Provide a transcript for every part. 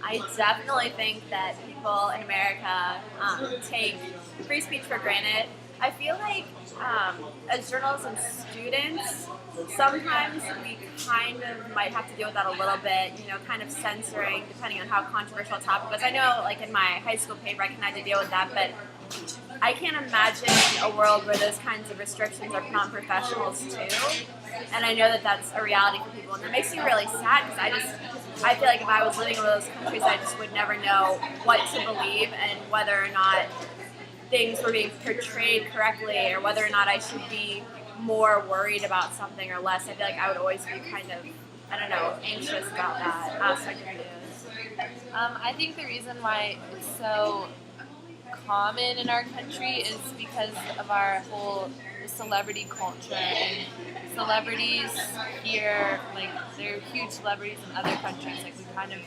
I definitely think that people in America take free speech for granted. I feel like as journalism students, sometimes we kind of might have to deal with that a little bit, kind of censoring depending on how controversial a topic was. I know, like in my high school paper, I kind of had to deal with that, but I can't imagine a world where those kinds of restrictions are put on professionals too. And I know that that's a reality for people, and it makes me really sad because I feel like if I was living in one of those countries, I just would never know what to believe and whether or not things were being portrayed correctly, or whether or not I should be more worried about something or less. I feel like I would always be kind of, I don't know, anxious about that aspect of news. I think the reason why it's so common in our country is because of our whole celebrity culture, and celebrities here, like, they're huge celebrities in other countries. Like, we kind of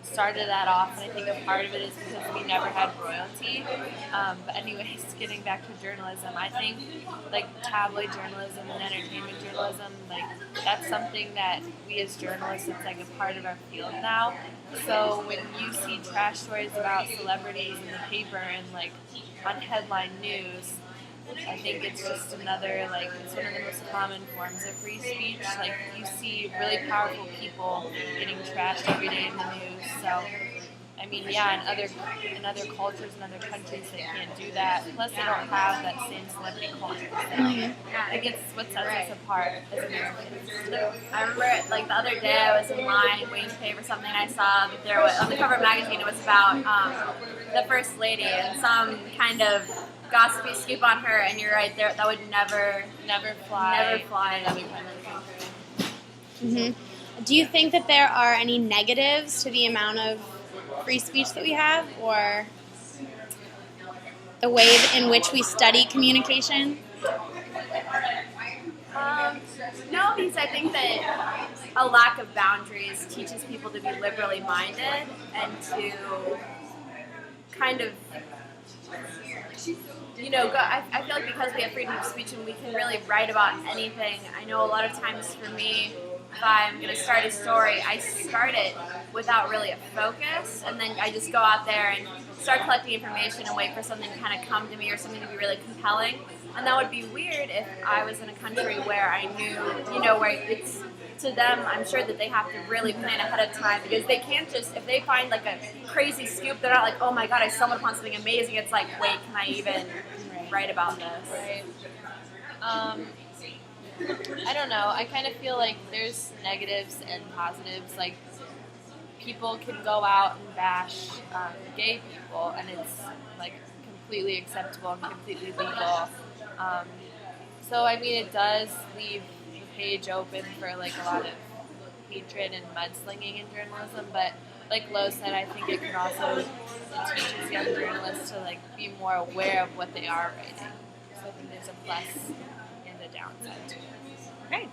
started that off, and I think a part of it is because we never had royalty. But anyways, getting back to journalism, I think like tabloid journalism and entertainment journalism, like that's something that we as journalists, it's like a part of our field now. So when you see trash stories about celebrities in the paper and like on headline news, I think it's just another, like, it's one of the most common forms of free speech. Like, you see really powerful people getting trashed every day in the news. So, I mean, yeah, in other cultures and other countries, they can't do that. Plus, they don't have that same celebrity culture. So, I think it's what sets us apart as Americans. I remember, like, the other day I was in line waiting to pay for something. I saw that there was, on the cover of a magazine, it was about the First Lady and some kind of gossipy scoop on her, and you're right there. That would never fly in another country. Mm-hmm. Do you think that there are any negatives to the amount of free speech that we have, or the way in which we study communication? No, because I think that a lack of boundaries teaches people to be liberally minded and to kind of, I feel like because we have freedom of speech and we can really write about anything. I know a lot of times for me, if I'm going to start a story, I start it without really a focus, and then I just go out there and start collecting information and wait for something to kind of come to me or something to be really compelling. And that would be weird if I was in a country where I knew, where it's, to them, I'm sure that they have to really plan ahead of time, because they can't just, if they find like a crazy scoop, they're not like, oh my god, I stumbled upon something amazing. It's like, wait, can I even write about this? Right. I don't know. I kind of feel like there's negatives and positives. Like, people can go out and bash gay people, and it's like completely acceptable and completely legal. So I mean, it does leave the page open for like a lot of hatred and mudslinging in journalism. But like Lo said, I think it can also, it teaches young journalists to like be more aware of what they are writing. So I think there's a plus and a downside to it. Great.